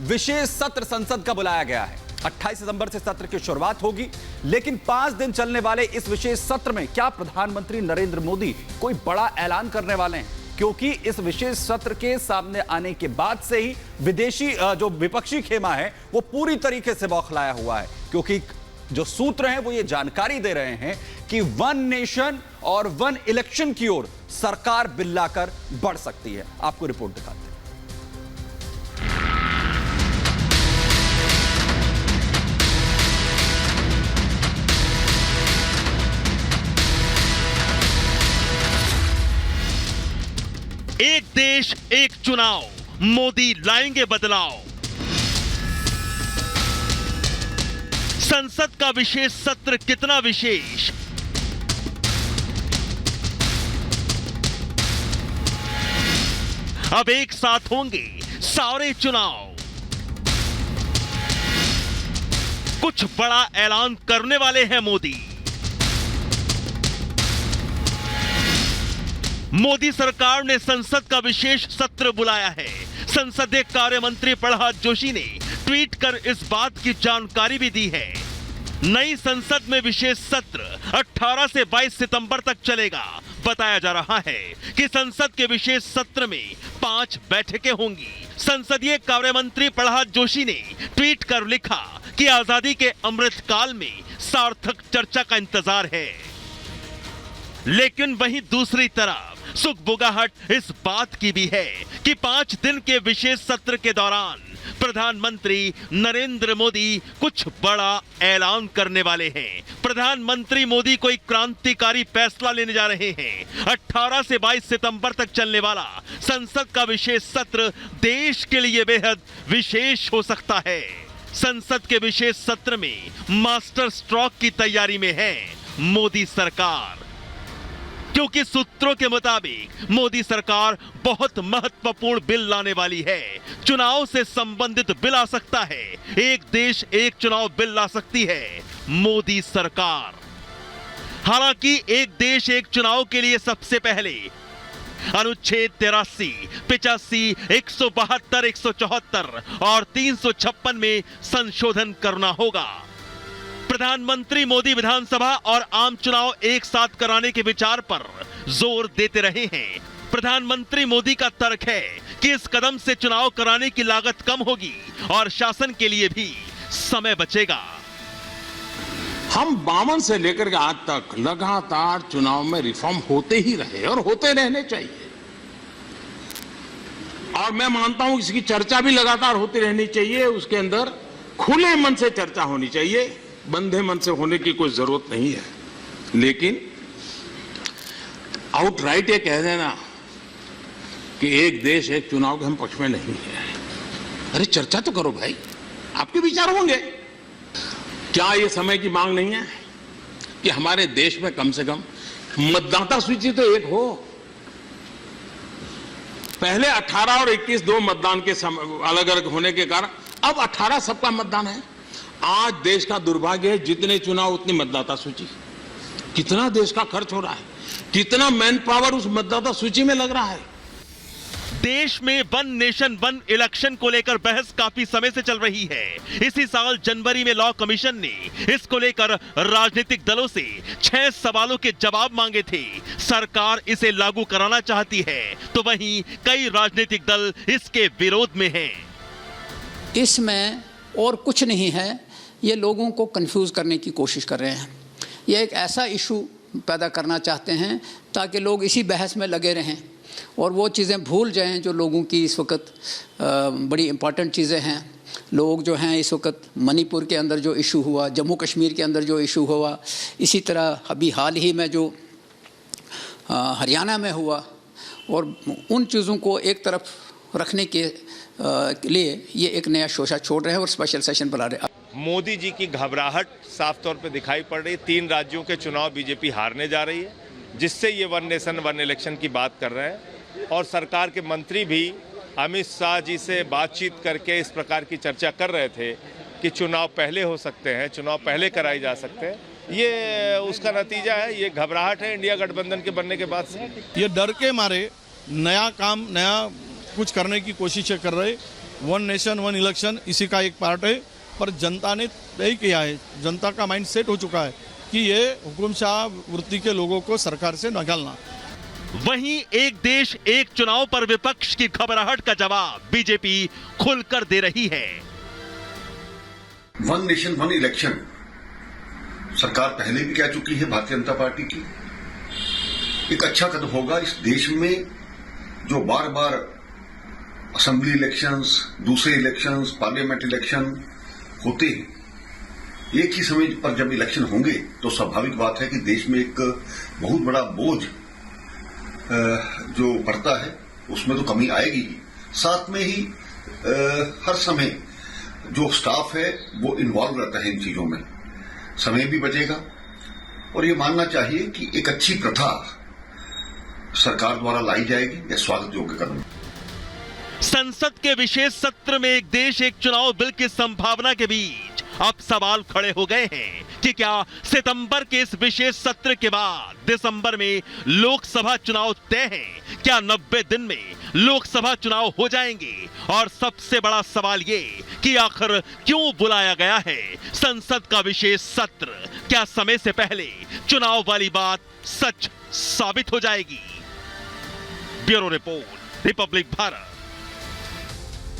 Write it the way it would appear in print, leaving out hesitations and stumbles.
विशेष सत्र संसद का बुलाया गया है। 28 सितंबर से सत्र की शुरुआत होगी, लेकिन 5 दिन चलने वाले इस विशेष सत्र में क्या प्रधानमंत्री नरेंद्र मोदी कोई बड़ा ऐलान करने वाले हैं? क्योंकि इस विशेष सत्र के सामने आने के बाद से ही विदेशी जो विपक्षी खेमा है वो पूरी तरीके से बौखलाया हुआ है, क्योंकि जो सूत्र हैं वो ये जानकारी दे रहे हैं कि वन नेशन और वन इलेक्शन की ओर सरकार बिल लाकर बढ़ सकती है। आपको रिपोर्ट दिखाते हैं। एक देश एक चुनाव, मोदी लाएंगे बदलाव। संसद का विशेष सत्र कितना विशेष? अब एक साथ होंगे सारे चुनाव। कुछ बड़ा ऐलान करने वाले हैं मोदी। मोदी सरकार ने संसद का विशेष सत्र बुलाया है। संसदीय कार्य मंत्री प्रह्लाद जोशी ने ट्वीट कर इस बात की जानकारी भी दी है। नई संसद में विशेष सत्र 18 से 22 सितंबर तक चलेगा। बताया जा रहा है कि संसद के विशेष सत्र में 5 बैठकें होंगी। संसदीय कार्य मंत्री प्रह्लाद जोशी ने ट्वीट कर लिखा कि आजादी के अमृत काल में सार्थक चर्चा का इंतजार है। लेकिन वहीं दूसरी तरफ सुगबुगाहट इस बात की भी है कि 5 दिन के विशेष सत्र के दौरान प्रधानमंत्री नरेंद्र मोदी कुछ बड़ा ऐलान करने वाले हैं। प्रधानमंत्री मोदी कोई क्रांतिकारी फैसला लेने जा रहे हैं। 18 से 22 सितंबर तक चलने वाला संसद का विशेष सत्र देश के लिए बेहद विशेष हो सकता है। संसद के विशेष सत्र में मास्टर स्ट्रोक की तैयारी में है मोदी सरकार, क्योंकि सूत्रों के मुताबिक मोदी सरकार बहुत महत्वपूर्ण बिल लाने वाली है। चुनाव से संबंधित बिल आ सकता है। एक देश एक चुनाव बिल ला सकती है मोदी सरकार। हालांकि एक देश एक चुनाव के लिए सबसे पहले अनुच्छेद 83, 85, 172, 174 और 356 में संशोधन करना होगा। प्रधानमंत्री मोदी विधानसभा और आम चुनाव एक साथ कराने के विचार पर जोर देते रहे हैं। प्रधानमंत्री मोदी का तर्क है कि इस कदम से चुनाव कराने की लागत कम होगी और शासन के लिए भी समय बचेगा। हम 52 से लेकर के आज तक लगातार चुनाव में रिफॉर्म होते ही रहे और होते रहने चाहिए, और मैं मानता हूं इसकी चर्चा भी लगातार होती रहनी चाहिए। उसके अंदर खुले मन से चर्चा होनी चाहिए, बंधे मन से होने की कोई जरूरत नहीं है। लेकिन आउटराइट ये कह देना कि एक देश एक चुनाव के हम पक्ष में नहीं है, अरे चर्चा तो करो भाई, आपके विचार होंगे। क्या ये समय की मांग नहीं है कि हमारे देश में कम से कम मतदाता सूची तो एक हो? पहले 18 और 21 दो मतदान के अलग अलग होने के कारण अब 18 सबका मतदान है। आज देश का दुर्भाग्य है, जितने चुनाव उतनी मतदाता सूची। कितना देश का खर्च हो रहा है, कितना मैन पावर उस मतदाता सूची में लग रहा है। देश में वन नेशन वन इलेक्शन को लेकर बहस काफी समय से चल रही है। इसी साल जनवरी में लॉ कमीशन ने इसको लेकर राजनीतिक दलों से 6 सवालों के जवाब मांगे थे। सरकार इसे लागू कराना चाहती है, तो वहीं कई राजनीतिक दल इसके विरोध में हैं। इसमें और कुछ नहीं है, ये लोगों को कंफ्यूज करने की कोशिश कर रहे हैं। ये एक ऐसा इशू पैदा करना चाहते हैं ताकि लोग इसी बहस में लगे रहें और वो चीज़ें भूल जाएं जो लोगों की इस वक्त बड़ी इम्पॉर्टेंट चीज़ें हैं। लोग जो हैं इस वक्त मणिपुर के अंदर जो इशू हुआ, जम्मू कश्मीर के अंदर जो इशू हुआ, इसी तरह अभी हाल ही में जो हरियाणा में हुआ, और उन चीज़ों को एक तरफ रखने के लिए ये एक नया शोशा छोड़ रहे हैं और स्पेशल सेशन बुला रहे हैं। मोदी जी की घबराहट साफ तौर पे दिखाई पड़ रही है। 3 राज्यों के चुनाव बीजेपी हारने जा रही है, जिससे ये वन नेशन वन इलेक्शन की बात कर रहे हैं। और सरकार के मंत्री भी अमित शाह जी से बातचीत करके इस प्रकार की चर्चा कर रहे थे कि चुनाव पहले हो सकते हैं, चुनाव पहले कराए जा सकते हैं। ये उसका नतीजा है, ये घबराहट है इंडिया गठबंधन के बनने के बाद से। ये डर के मारे नया काम, नया कुछ करने की कोशिश कर रहे, वन नेशन वन इलेक्शन इसी का एक पार्ट है। पर जनता ने तय किया है, जनता का माइंड सेट हो चुका है कि ये हुकुमशाह वृत्ति के लोगों को सरकार से निकालना। वहीं एक देश एक चुनाव पर विपक्ष की घबराहट का जवाब बीजेपी खुलकर दे रही है। वन नेशन वन इलेक्शन सरकार पहले भी कह चुकी है भारतीय जनता पार्टी की। एक अच्छा कदम होगा इस देश में, जो बार बार असेंबली इलेक्शंस, दूसरे इलेक्शंस, पार्लियामेंट इलेक्शन होते हैं। एक ही समय पर जब इलेक्शन होंगे तो स्वाभाविक बात है कि देश में एक बहुत बड़ा बोझ जो बढ़ता है उसमें तो कमी आएगी ही। साथ में ही हर समय जो स्टाफ है वो इन्वॉल्व रहता है इन चीजों में, समय भी बचेगा। और ये मानना चाहिए कि एक अच्छी प्रथा सरकार द्वारा लाई जाएगी, यह स्वागत योग्य कदम। संसद के विशेष सत्र में एक देश एक चुनाव बिल की संभावना के बीच अब सवाल खड़े हो गए हैं कि क्या सितंबर के इस विशेष सत्र के बाद दिसंबर में लोकसभा चुनाव तय हैं? क्या 90 दिन में लोकसभा चुनाव हो जाएंगे? और सबसे बड़ा सवाल ये कि आखिर क्यों बुलाया गया है संसद का विशेष सत्र? क्या समय से पहले चुनाव वाली बात सच साबित हो जाएगी? Bureau report, Republic Bharat.